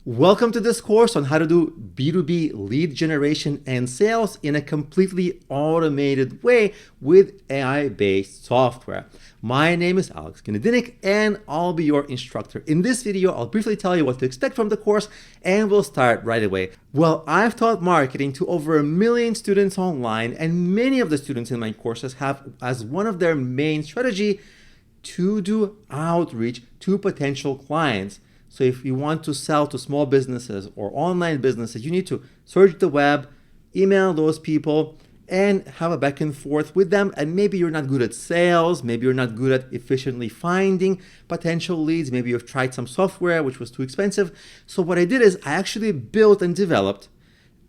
Welcome to this course on how to do B2B lead generation and sales in a completely automated way with AI-based software. My name is Alex Gnedinik and I'll be your instructor. In this video, I'll briefly tell you what to expect from the course and we'll start right away. Well, I've taught marketing to over 1 million students online, and many of the students in my courses have as one of their main strategy to do outreach to potential clients. So if you want to sell to small businesses or online businesses, you need to search the web, email those people, and have a back and forth with them. And maybe you're not good at sales, maybe you're not good at efficiently finding potential leads, maybe you've tried some software which was too expensive. So what I did is I actually built and developed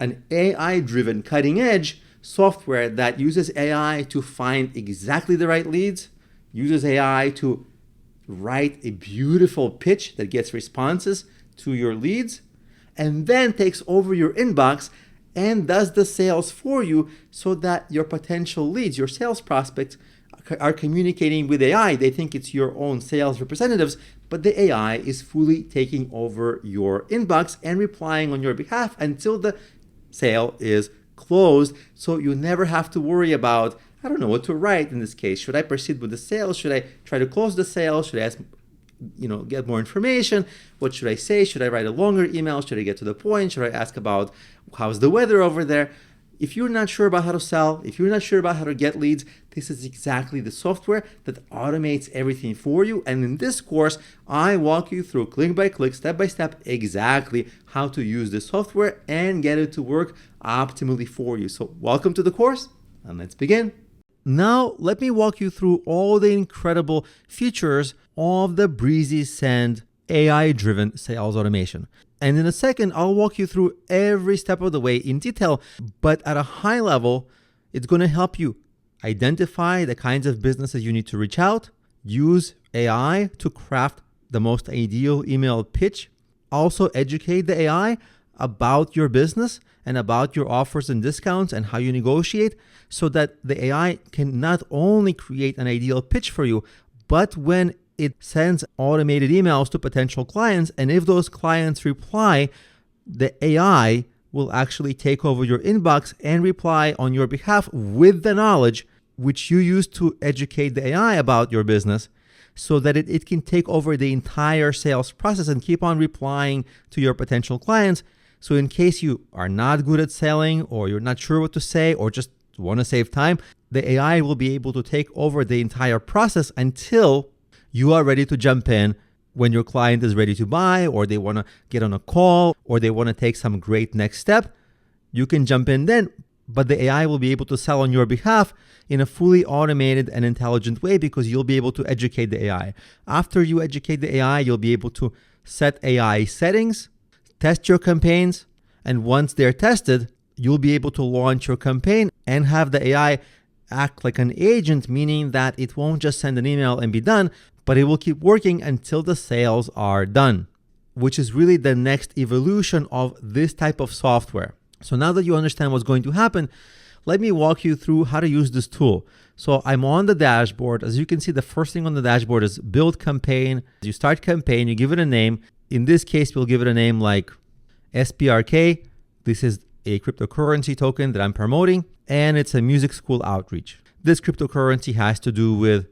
an AI-driven cutting-edge software that uses AI to find exactly the right leads, uses AI to write a beautiful pitch that gets responses to your leads, and then takes over your inbox and does the sales for you so that your potential leads, your sales prospects, are communicating with AI. They think it's your own sales representatives, but the AI is fully taking over your inbox and replying on your behalf until the sale is closed. So you never have to worry about, I don't know what to write in this case. Should I proceed with the sale? Should I try to close the sale? Should I ask, get more information? What should I say? Should I write a longer email? Should I get to the point? Should I ask about how's the weather over there? If you're not sure about how to sell, if you're not sure about how to get leads, this is exactly the software that automates everything for you. And in this course, I walk you through click by click, step by step, exactly how to use this software and get it to work optimally for you. So welcome to the course, and let's begin. Now, let me walk you through all the incredible features of the Breezy Send AI-driven sales automation. And in a second, I'll walk you through every step of the way in detail, but at a high level, it's going to help you identify the kinds of businesses you need to reach out, use AI to craft the most ideal email pitch, also educate the AI about your business and about your offers and discounts and how you negotiate, so that the AI can not only create an ideal pitch for you, but when it sends automated emails to potential clients, and if those clients reply, the AI will actually take over your inbox and reply on your behalf with the knowledge which you use to educate the AI about your business, so that it can take over the entire sales process and keep on replying to your potential clients. So in case you are not good at selling, or you're not sure what to say, or just want to save time, the AI will be able to take over the entire process until you are ready to jump in when your client is ready to buy, or they want to get on a call, or they want to take some great next step. You can jump in then, but the AI will be able to sell on your behalf in a fully automated and intelligent way, because you'll be able to educate the AI. After you educate the AI, you'll be able to set AI settings, test your campaigns, and once they're tested, you'll be able to launch your campaign and have the AI act like an agent, meaning that it won't just send an email and be done, but it will keep working until the sales are done, which is really the next evolution of this type of software. So now that you understand what's going to happen, let me walk you through how to use this tool. So I'm on the dashboard. As you can see, the first thing on the dashboard is build campaign. You start campaign, you give it a name. In this case, we'll give it a name like SPRK. This is a cryptocurrency token that I'm promoting, and it's a music school outreach. This cryptocurrency has to do with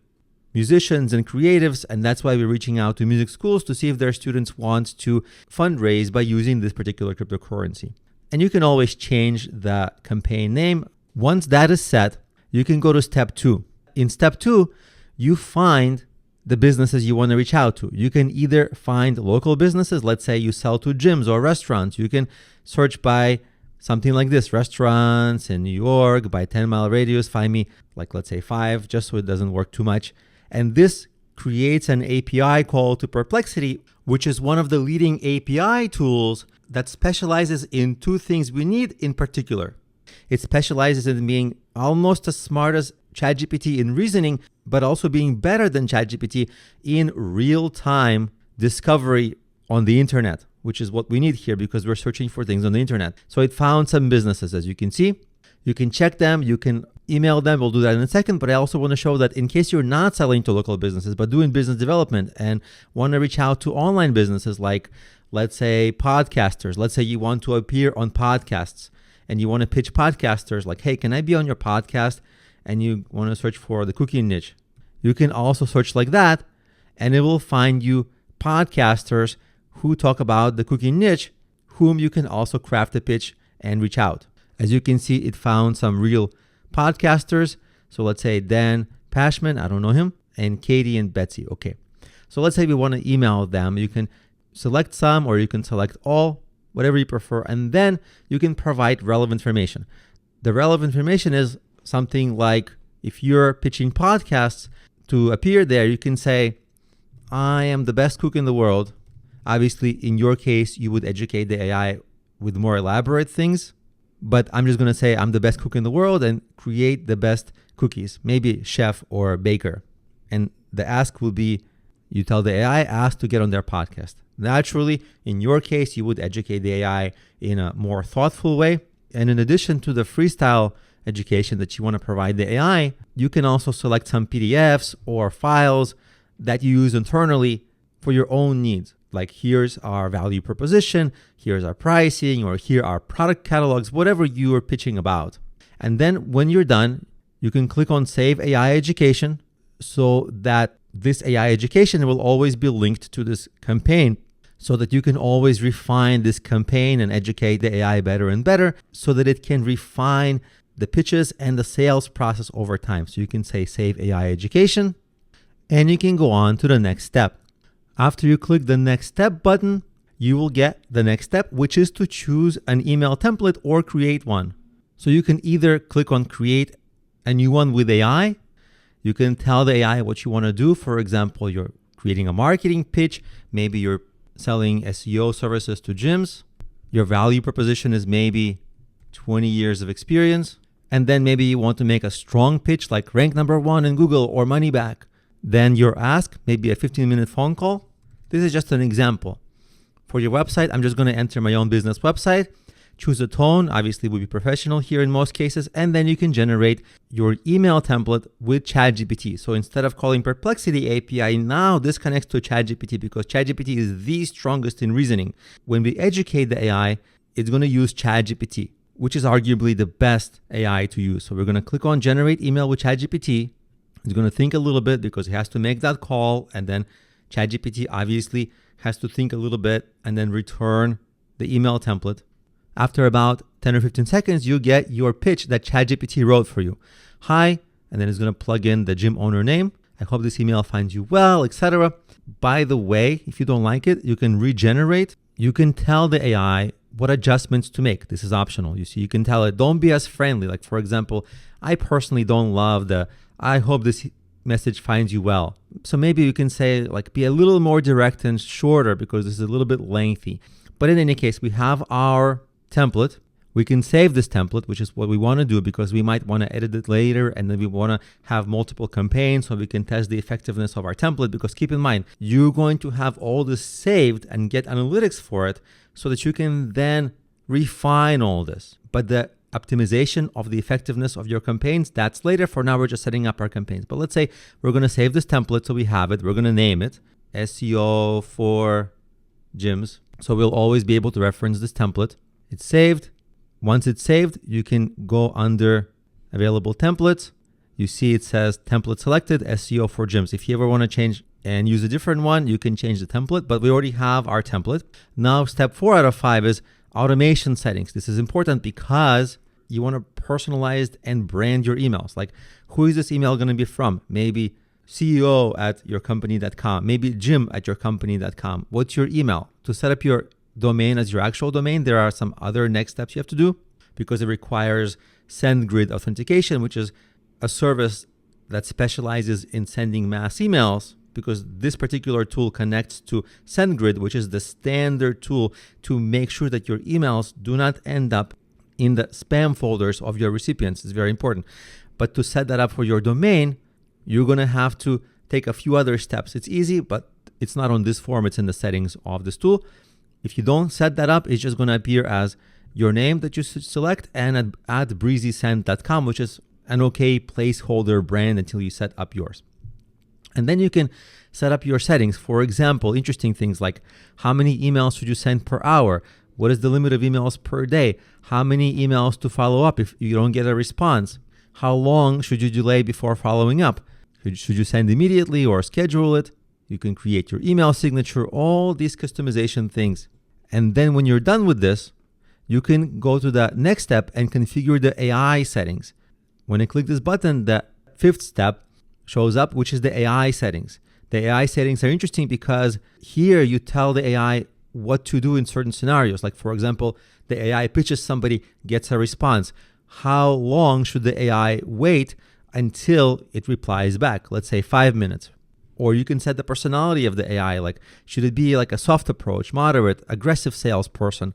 musicians and creatives, and that's why we're reaching out to music schools to see if their students want to fundraise by using this particular cryptocurrency. And you can always change the campaign name. Once that is set, you can go to step 2. In step 2, you find the businesses you want to reach out to. You can either find local businesses. Let's say you sell to gyms or restaurants. You can search by something like this: restaurants in New York by 10-mile radius. Find me, like, let's say 5, just so it doesn't work too much. And this creates an API call to Perplexity, which is one of the leading API tools that specializes in 2 things we need in particular. It specializes in being almost as smart as ChatGPT in reasoning, but also being better than ChatGPT in real-time discovery on the internet, which is what we need here because we're searching for things on the internet. So it found some businesses, as you can see. You can check them, you can email them. We'll do that in a second, but I also want to show that in case you're not selling to local businesses, but doing business development and want to reach out to online businesses like let's say podcasters. Let's say you want to appear on podcasts and you want to pitch podcasters like, hey, can I be on your podcast? And you want to search for the cooking niche. You can also search like that, and it will find you podcasters who talk about the cooking niche, whom you can also craft a pitch and reach out. As you can see, it found some real podcasters. So let's say Dan Pashman, I don't know him, and Katie and Betsy. Okay. So let's say we want to email them. You can select some or you can select all, whatever you prefer, and then you can provide relevant information. The relevant information is something like, if you're pitching podcasts to appear there, you can say, I am the best cook in the world. Obviously, in your case, you would educate the AI with more elaborate things, but I'm just going to say I'm the best cook in the world and create the best cookies, maybe chef or baker. And the ask will be, you tell the AI, ask to get on their podcast. Naturally, in your case, you would educate the AI in a more thoughtful way. And in addition to the freestyle education that you want to provide the AI, you can also select some PDFs or files that you use internally for your own needs. Like, here's our value proposition, here's our pricing, or here are product catalogs, whatever you are pitching about. And then when you're done, you can click on Save AI Education so that this AI education will always be linked to this campaign, so that you can always refine this campaign and educate the AI better and better so that it can refine the pitches and the sales process over time. So you can say Save AI Education, and you can go on to the next step. After you click the next step button, you will get the next step, which is to choose an email template or create one. So you can either click on create a new one with AI. You can tell the AI what you want to do. For example, you're creating a marketing pitch. Maybe you're selling SEO services to gyms. Your value proposition is maybe 20 years of experience. And then maybe you want to make a strong pitch like rank #1 in Google or money back. Then your ask, maybe a 15-minute phone call. This is just an example. For your website, I'm just going to enter my own business website, choose a tone, obviously would be professional here in most cases, and then you can generate your email template with ChatGPT. So instead of calling Perplexity API, now this connects to ChatGPT because ChatGPT is the strongest in reasoning. When we educate the AI, it's going to use ChatGPT, which is arguably the best AI to use. So we're going to click on Generate Email with ChatGPT. It's going to think a little bit because it has to make that call, and then ChatGPT obviously has to think a little bit and then return the email template. After about 10 or 15 seconds, you get your pitch that ChatGPT wrote for you. Hi, and then it's going to plug in the gym owner name. I hope this email finds you well, etc. By the way, if you don't like it, you can regenerate. You can tell the AI what adjustments to make. This is optional. You see, you can tell it, don't be as friendly. Like, for example, I personally don't love the, I hope this message finds you well. So maybe you can say, like, be a little more direct and shorter because this is a little bit lengthy. But in any case, we have our template. We can save this template, which is what we want to do because we might want to edit it later, and then we want to have multiple campaigns so we can test the effectiveness of our template. Because keep in mind, you're going to have all this saved and get analytics for it so that you can then refine all this. But the optimization of the effectiveness of your campaigns, that's later. For now, we're just setting up our campaigns. But let's say we're going to save this template so we have it. We're going to name it SEO for gyms. So we'll always be able to reference this template. It's saved. Once it's saved, you can go under available templates. You see it says template selected, SEO for gyms. If you ever want to change and use a different one, you can change the template, but we already have our template. Now, step 4 out of 5 is automation settings. This is important because you want to personalize and brand your emails. Like, who is this email going to be from? Maybe CEO at yourcompany.com, maybe Jim at yourcompany.com. What's your email? To set up your domain as your actual domain, there are some other next steps you have to do because it requires SendGrid authentication, which is a service that specializes in sending mass emails, because this particular tool connects to SendGrid, which is the standard tool to make sure that your emails do not end up in the spam folders of your recipients. It's very important. But to set that up for your domain, you're going to have to take a few other steps. It's easy, but it's not on this form. It's in the settings of this tool. If you don't set that up, it's just going to appear as your name that you select and at breezysend.com, which is an okay placeholder brand until you set up yours. And then you can set up your settings. For example, interesting things like how many emails should you send per hour? What is the limit of emails per day? How many emails to follow up if you don't get a response? How long should you delay before following up? Should you send immediately or schedule it? You can create your email signature, all these customization things. And then when you're done with this, you can go to the next step and configure the AI settings. When I click this button, the fifth step shows up, which is the AI settings. The AI settings are interesting because here you tell the AI what to do in certain scenarios. Like, for example, the AI pitches somebody, gets a response. How long should the AI wait until it replies back? Let's say 5 minutes. Or you can set the personality of the AI, like should it be like a soft approach, moderate, aggressive salesperson?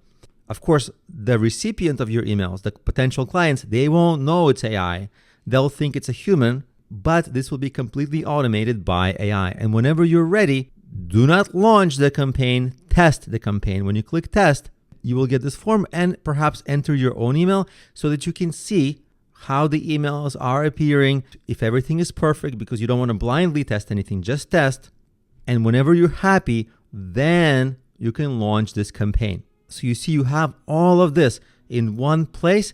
Of course, the recipient of your emails, the potential clients, they won't know it's AI. They'll think it's a human, but this will be completely automated by AI. And whenever you're ready, do not launch the campaign, test the campaign. When you click test, you will get this form and perhaps enter your own email so that you can see how the emails are appearing. If everything is perfect, because you don't want to blindly test anything, just test. And whenever you're happy, then you can launch this campaign. So you see, you have all of this in one place,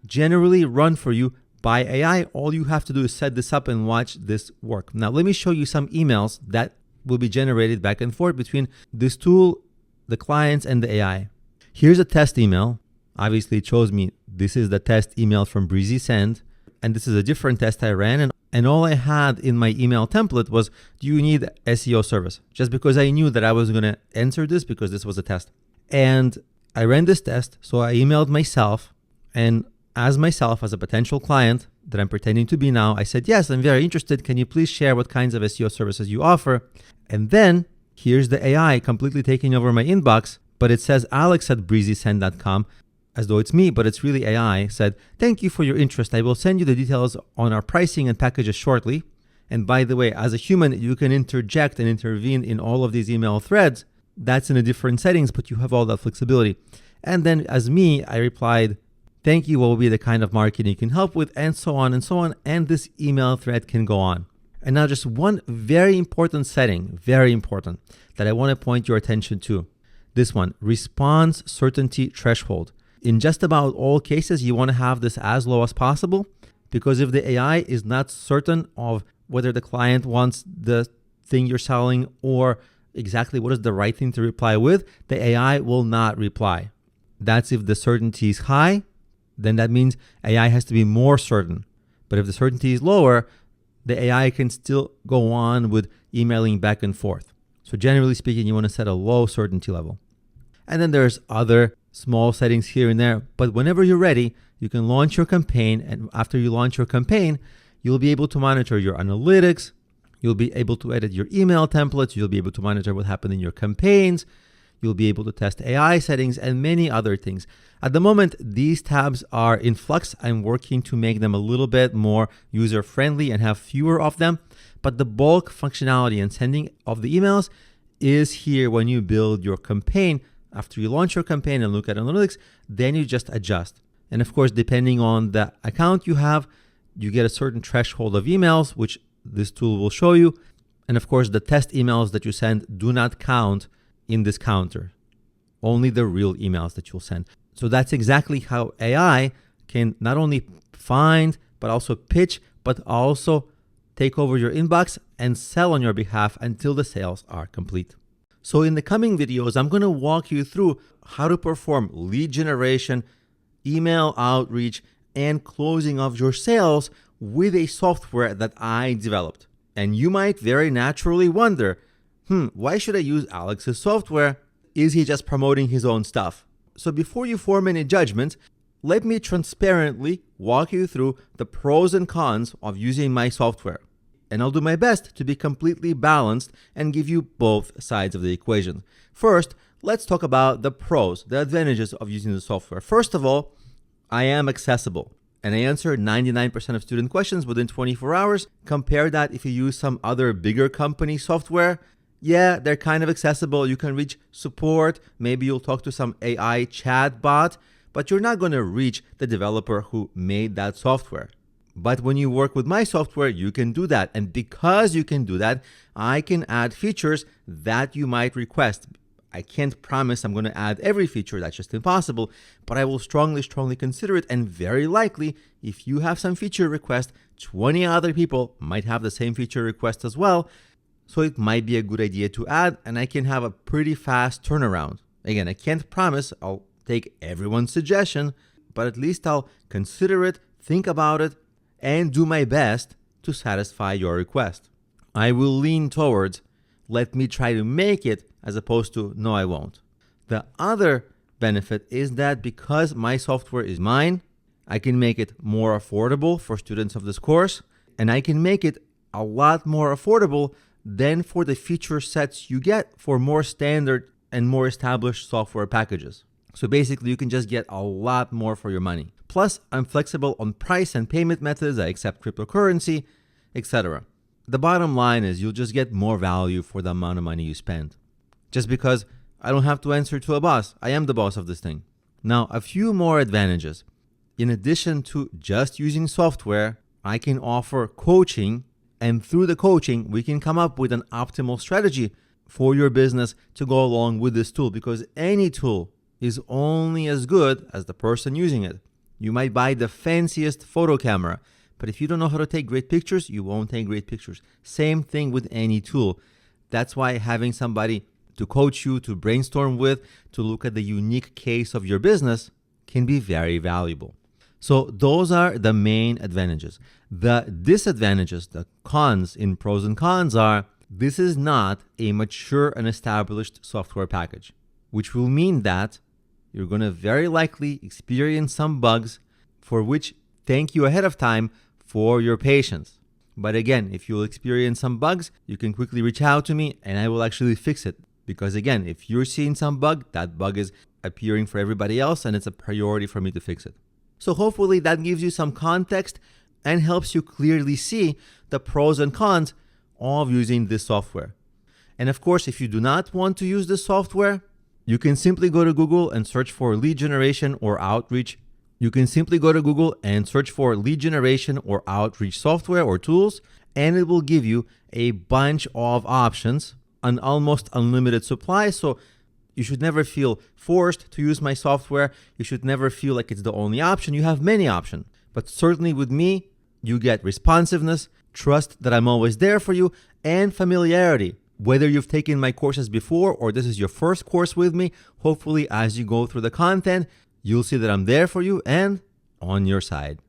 generally run for you by AI. All you have to do is set this up and watch this work. Now, let me show you some emails that will be generated back and forth between this tool, the clients, and the AI. Here's a test email. Obviously, it shows me this is the test email from Breezy Send, and this is a different test I ran. And all I had in my email template was, do you need SEO service? Just because I knew that I was going to answer this because this was a test. And I ran this test, so I emailed myself, and as myself, as a potential client that I'm pretending to be now, I said, yes, I'm very interested. Can you please share what kinds of SEO services you offer? And then here's the AI completely taking over my inbox, but it says alex@breezysend.com, as though it's me, but it's really AI, said, thank you for your interest. I will send you the details on our pricing and packages shortly. And by the way, as a human, you can interject and intervene in all of these email threads. That's in a different settings, but you have all that flexibility. And then as me, I replied, thank you, what will be the kind of marketing you can help with, and so on and so on. And this email thread can go on. And now just one very important setting, very important, that I want to point your attention to. This one, response certainty threshold. In just about all cases, you want to have this as low as possible, because if the AI is not certain of whether the client wants the thing you're selling or exactly what is the right thing to reply with, the AI will not reply. That's if the certainty is high, then that means AI has to be more certain. But if the certainty is lower, the AI can still go on with emailing back and forth. So generally speaking, you want to set a low certainty level. And then there's other small settings here and there. But whenever you're ready, you can launch your campaign. And after you launch your campaign, you'll be able to monitor your analytics. You'll be able to edit your email templates. You'll be able to monitor what happened in your campaigns. You'll be able to test AI settings and many other things. At the moment, these tabs are in flux. I'm working to make them a little bit more user-friendly and have fewer of them. But the bulk functionality and sending of the emails is here when you build your campaign. After you launch your campaign and look at analytics, then you just adjust. And of course, depending on the account you have, you get a certain threshold of emails, which this tool will show you. And of course, the test emails that you send do not count in this counter, only the real emails that you'll send. So that's exactly how AI can not only find, but also pitch, but also take over your inbox and sell on your behalf until the sales are complete. So in the coming videos, I'm going to walk you through how to perform lead generation, email outreach, and closing of your sales with a software that I developed. And you might very naturally wonder, why should I use Alex's software? Is he just promoting his own stuff? So before you form any judgment, let me transparently walk you through the pros and cons of using my software. And I'll do my best to be completely balanced and give you both sides of the equation. First, let's talk about the pros, the advantages of using the software. First of all, I am accessible, and I answer 99% of student questions within 24 hours. Compare that if you use some other bigger company software. Yeah, they're kind of accessible. You can reach support. Maybe you'll talk to some AI chat bot, but you're not going to reach the developer who made that software. But when you work with my software, you can do that. And because you can do that, I can add features that you might request. I can't promise I'm going to add every feature. That's just impossible. But I will strongly consider it. And very likely, if you have some feature request, 20 other people might have the same feature request as well. So it might be a good idea to add, and I can have a pretty fast turnaround. Again, I can't promise I'll take everyone's suggestion, but at least I'll consider it, think about it, and do my best to satisfy your request. I will lean towards, let me try to make it, as opposed to, no, I won't. The other benefit is that because my software is mine, I can make it more affordable for students of this course, and I can make it a lot more affordable than for the feature sets you get for more standard and more established software packages. So basically, you can just get a lot more for your money. Plus, I'm flexible on price and payment methods. I accept cryptocurrency, etc. The bottom line is you'll just get more value for the amount of money you spend. Just because I don't have to answer to a boss. I am the boss of this thing. Now, a few more advantages. In addition to just using software, I can offer coaching, and through the coaching, we can come up with an optimal strategy for your business to go along with this tool, because any tool is only as good as the person using it. You might buy the fanciest photo camera, but if you don't know how to take great pictures, you won't take great pictures. Same thing with any tool. That's why having somebody to coach you, to brainstorm with, to look at the unique case of your business can be very valuable. So those are the main advantages. The disadvantages, the cons in pros and cons are, this is not a mature and established software package, which will mean that you're going to very likely experience some bugs, for which thank you ahead of time for your patience. But again, if you'll experience some bugs, you can quickly reach out to me and I will actually fix it. Because again, if you're seeing some bug, that bug is appearing for everybody else and it's a priority for me to fix it. So hopefully that gives you some context and helps you clearly see the pros and cons of using this software. And of course, if you do not want to use this software, you can simply go to Google and search for lead generation or outreach. You can simply go to Google and search for lead generation or outreach software or tools, and it will give you a bunch of options, an almost unlimited supply. So you should never feel forced to use my software. You should never feel like it's the only option. You have many options. But certainly with me, you get responsiveness, trust that I'm always there for you, and familiarity. Whether you've taken my courses before or this is your first course with me, hopefully as you go through the content, you'll see that I'm there for you and on your side.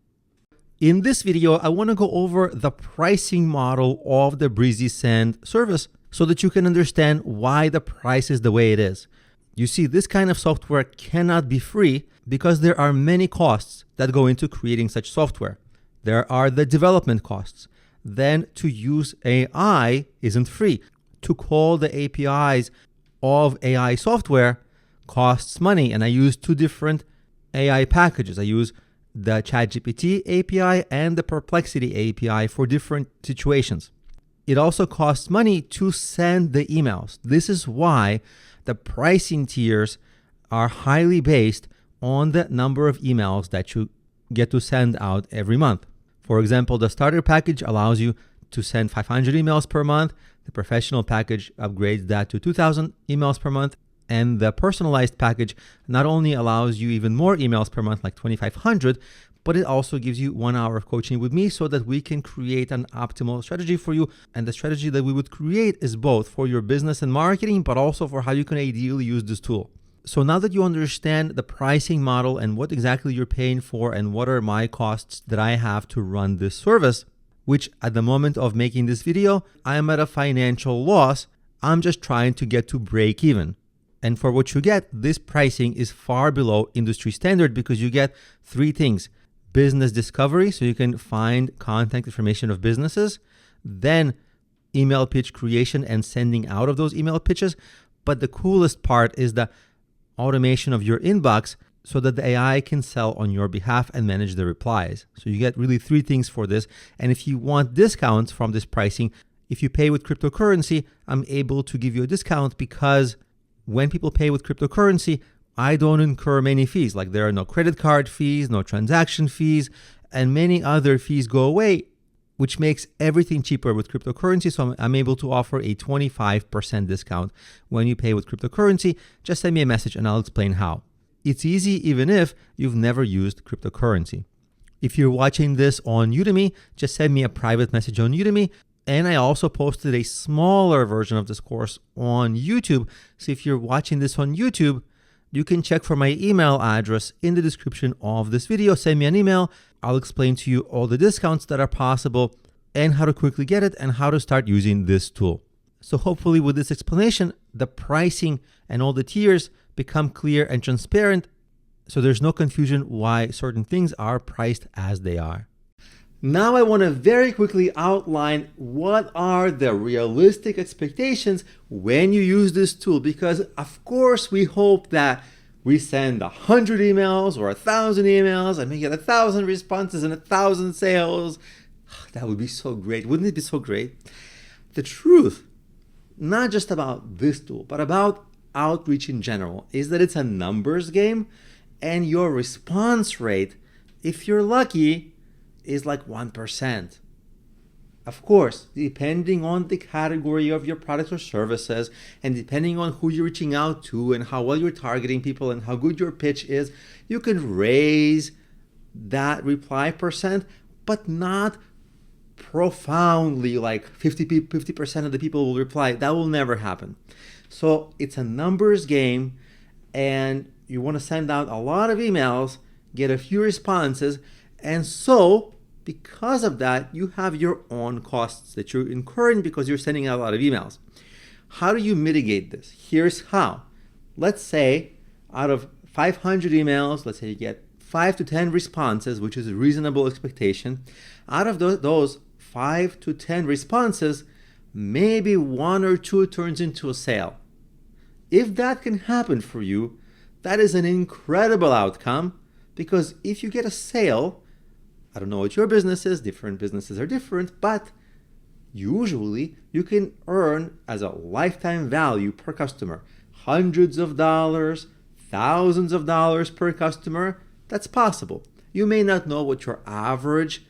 In this video, I want to go over the pricing model of the Breezy Send service so that you can understand why the price is the way it is. You see, this kind of software cannot be free because there are many costs that go into creating such software. There are the development costs. Then to use AI isn't free. To call the APIs of AI software costs money. And I use two different AI packages. I use the ChatGPT API and the Perplexity API for different situations. It also costs money to send the emails. This is why the pricing tiers are highly based on the number of emails that you get to send out every month. For example, the starter package allows you to send 500 emails per month. The professional package upgrades that to 2,000 emails per month. And the personalized package not only allows you even more emails per month, like 2,500, but it also gives you 1 hour of coaching with me so that we can create an optimal strategy for you. And the strategy that we would create is both for your business and marketing, but also for how you can ideally use this tool. So now that you understand the pricing model and what exactly you're paying for and what are my costs that I have to run this service, which at the moment of making this video, I am at a financial loss. I'm just trying to get to break even. And for what you get, this pricing is far below industry standard because you get 3 things. Business discovery, so you can find contact information of businesses, then email pitch creation and sending out of those email pitches. But the coolest part is the automation of your inbox so that the AI can sell on your behalf and manage the replies. So you get really 3 things for this. And if you want discounts from this pricing, if you pay with cryptocurrency, I'm able to give you a discount because when people pay with cryptocurrency, I don't incur many fees. Like there are no credit card fees, no transaction fees, and many other fees go away, which makes everything cheaper with cryptocurrency. So I'm able to offer a 25% discount when you pay with cryptocurrency. Just send me a message and I'll explain how. It's easy even if you've never used cryptocurrency. If you're watching this on Udemy, just send me a private message on Udemy. And I also posted a smaller version of this course on YouTube. So if you're watching this on YouTube, you can check for my email address in the description of this video. Send me an email. I'll explain to you all the discounts that are possible and how to quickly get it and how to start using this tool. So hopefully with this explanation, the pricing and all the tiers become clear and transparent, so there's no confusion why certain things are priced as they are. Now I want to very quickly outline what are the realistic expectations when you use this tool, because of course we hope that we send 100 emails or 1,000 emails and we get 1,000 responses and 1,000 sales. That would be so great. Wouldn't it be so great? The truth, not just about this tool, but about outreach in general, is that it's a numbers game, and your response rate, if you're lucky, is like 1%. Of course, depending on the category of your products or services, and depending on who you're reaching out to and how well you're targeting people and how good your pitch is, you can raise that reply percent, but not profoundly, like 50% of the people will reply. That will never happen. So it's a numbers game, and you want to send out a lot of emails, get a few responses, and so because of that, you have your own costs that you're incurring because you're sending out a lot of emails. How do you mitigate this? Here's how. Let's say out of 500 emails, let's say you get 5 to 10 responses, which is a reasonable expectation. Out of those 5 to 10 responses, maybe 1 or 2 turns into a sale. If that can happen for you, that is an incredible outcome, because if you get a sale, I don't know what your business is, different businesses are different, but usually you can earn as a lifetime value per customer, hundreds of dollars, thousands of dollars per customer. That's possible. You may not know what your average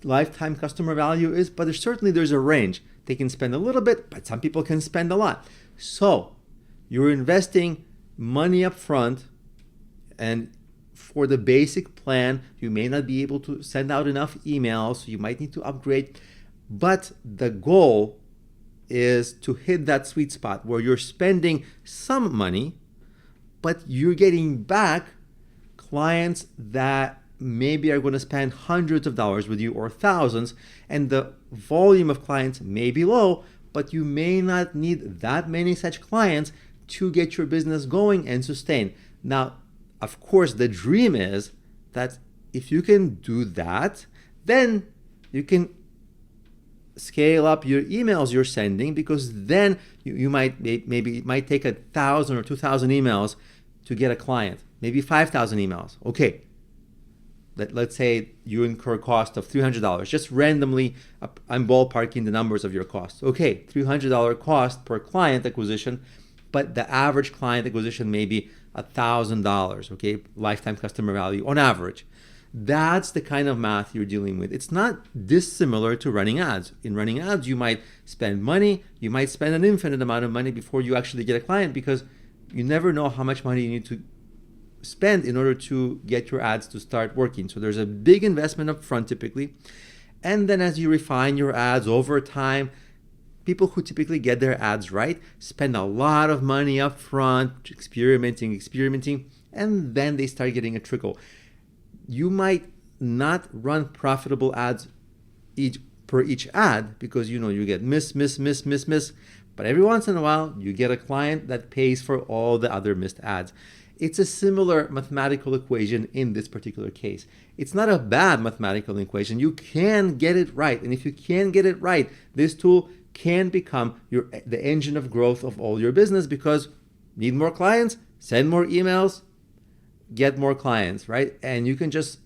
lifetime customer value is, but there's a range. They can spend a little bit, but some people can spend a lot. So you're investing money up front, and for the basic plan, you may not be able to send out enough emails, so you might need to upgrade. But the goal is to hit that sweet spot where you're spending some money, but you're getting back clients that maybe are going to spend hundreds of dollars with you or thousands, and the volume of clients may be low, but you may not need that many such clients to get your business going and sustain. Now, of course, the dream is that if you can do that, then you can scale up your emails you're sending, because then you might maybe it might take 1,000 or 2,000 emails to get a client, maybe 5,000 emails. Okay, let's say you incur cost of $300. Just randomly, I'm ballparking the numbers of your costs. Okay, $300 cost per client acquisition, but the average client acquisition may be $1,000, okay, lifetime customer value on average. That's the kind of math you're dealing with. It's not dissimilar to running ads. In running ads, you might spend money, you might spend an infinite amount of money before you actually get a client, because you never know how much money you need to spend in order to get your ads to start working. So there's a big investment up front typically. And then as you refine your ads over time, people who typically get their ads right spend a lot of money up front, experimenting, and then they start getting a trickle. You might not run profitable ads per each ad, because you get miss, but every once in a while you get a client that pays for all the other missed ads. It's a similar mathematical equation in this particular case. It's not a bad mathematical equation. You can get it right, and if you can get it right, this tool can become the engine of growth of all your business, because need more clients, send more emails, get more clients, right? And you can just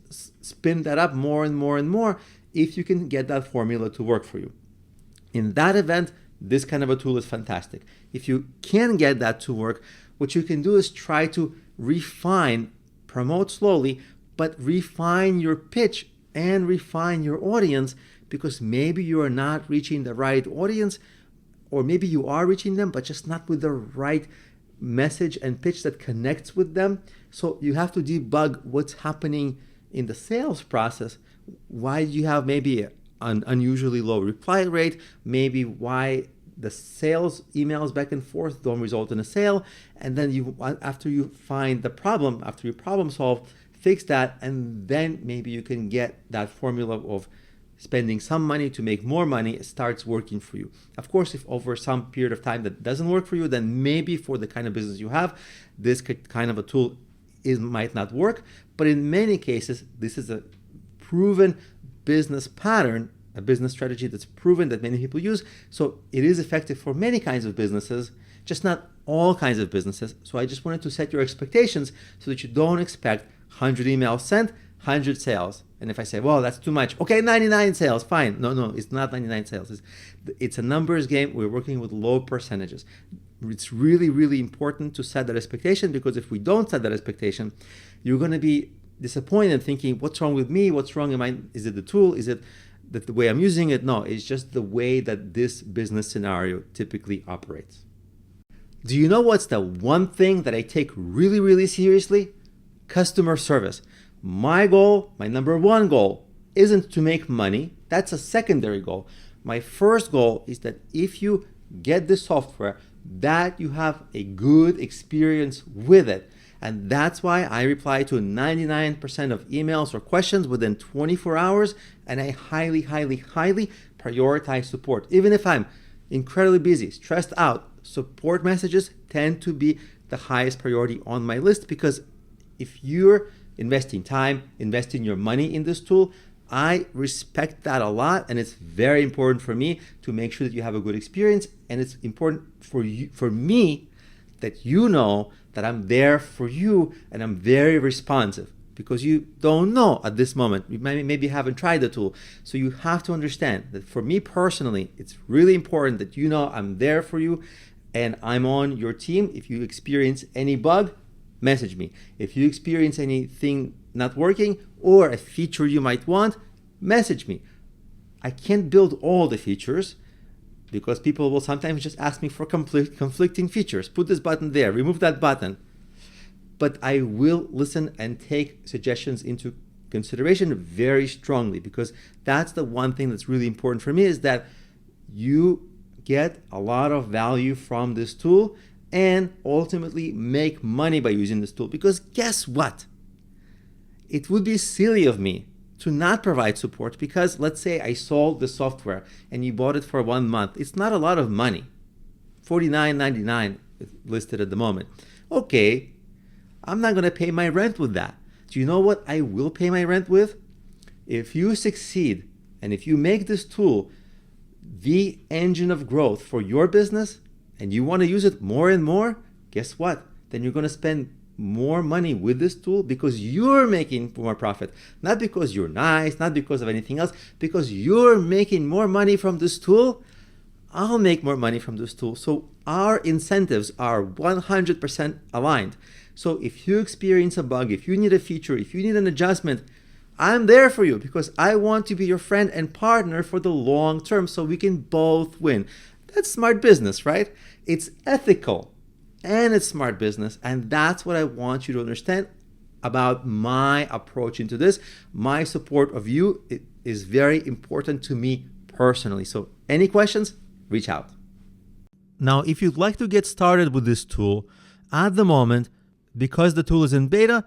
spin that up more and more and more if you can get that formula to work for you. In that event, this kind of a tool is fantastic. If you can get that to work, what you can do is try to refine, promote slowly, but refine your pitch and refine your audience, because maybe you are not reaching the right audience, or maybe you are reaching them, but just not with the right message and pitch that connects with them. So you have to debug what's happening in the sales process. Why you have maybe an unusually low reply rate, maybe why the sales emails back and forth don't result in a sale. And then after you find the problem, after you problem solve, fix that, and then maybe you can get that formula of spending some money to make more money. It starts working for you. Of course, if over some period of time that doesn't work for you, then maybe for the kind of business you have, this kind of a tool might not work. But in many cases, this is a proven business pattern, a business strategy that's proven that many people use. So it is effective for many kinds of businesses, just not all kinds of businesses. So I just wanted to set your expectations so that you don't expect 100 emails sent, 100 sales. And if I say, well, that's too much, okay, 99 sales, fine. No, it's not 99 sales. It's a numbers game. We're working with low percentages. It's really, really important to set that expectation, because if we don't set that expectation, you're going to be disappointed thinking, what's wrong with me? What's wrong? Is it the tool? Is it the way I'm using it? No, it's just the way that this business scenario typically operates. Do you know what's the one thing that I take really, really seriously? Customer service. My goal, my number one goal, isn't to make money. That's a secondary goal. My first goal is that if you get the software, that you have a good experience with it. And that's why I reply to 99% of emails or questions within 24 hours. And I highly, highly, highly prioritize support. Even if I'm incredibly busy, stressed out, support messages tend to be the highest priority on my list, because if you're investing time, investing your money in this tool, I respect that a lot, and it's very important for me to make sure that you have a good experience. And it's important for me that you know that I'm there for you and I'm very responsive, because you don't know at this moment. You maybe haven't tried the tool. So you have to understand that for me personally, it's really important that you know I'm there for you and I'm on your team. If you experience any bug, message me. If you experience anything not working or a feature you might want, message me. I can't build all the features, because people will sometimes just ask me for conflicting features. Put this button there, remove that button. But I will listen and take suggestions into consideration very strongly, because that's the one thing that's really important for me, is that you get a lot of value from this tool and ultimately make money by using this tool. Because guess what? It would be silly of me to not provide support, because let's say I sold the software and you bought it for 1 month. It's not a lot of money. $49.99 listed at the moment. Okay, I'm not going to pay my rent with that. Do you know what I will pay my rent with? If you succeed and if you make this tool the engine of growth for your business and you want to use it more and more, guess what? Then you're going to spend more money with this tool, because you're making more profit. Not because you're nice, not because of anything else, because you're making more money from this tool. I'll make more money from this tool. So our incentives are 100% aligned. So if you experience a bug, if you need a feature, if you need an adjustment, I'm there for you, because I want to be your friend and partner for the long term, so we can both win. That's smart business, right? It's ethical and it's smart business. And that's what I want you to understand about my approach into this. My support of you is very important to me personally. So any questions, reach out. Now, if you'd like to get started with this tool, at the moment, because the tool is in beta,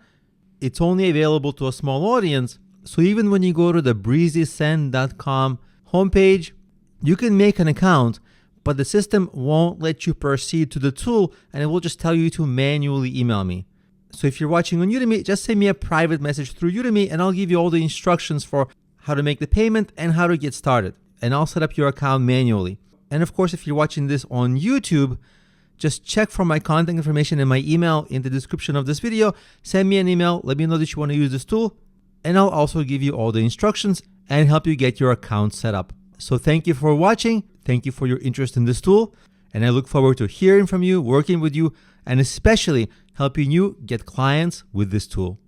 it's only available to a small audience. So even when you go to the breezysend.com homepage, you can make an account, but the system won't let you proceed to the tool, and it will just tell you to manually email me. So if you're watching on Udemy, just send me a private message through Udemy and I'll give you all the instructions for how to make the payment and how to get started. And I'll set up your account manually. And of course, if you're watching this on YouTube, just check for my contact information and my email in the description of this video. Send me an email, let me know that you want to use this tool, and I'll also give you all the instructions and help you get your account set up. So thank you for watching. Thank you for your interest in this tool. And I look forward to hearing from you, working with you, and especially helping you get clients with this tool.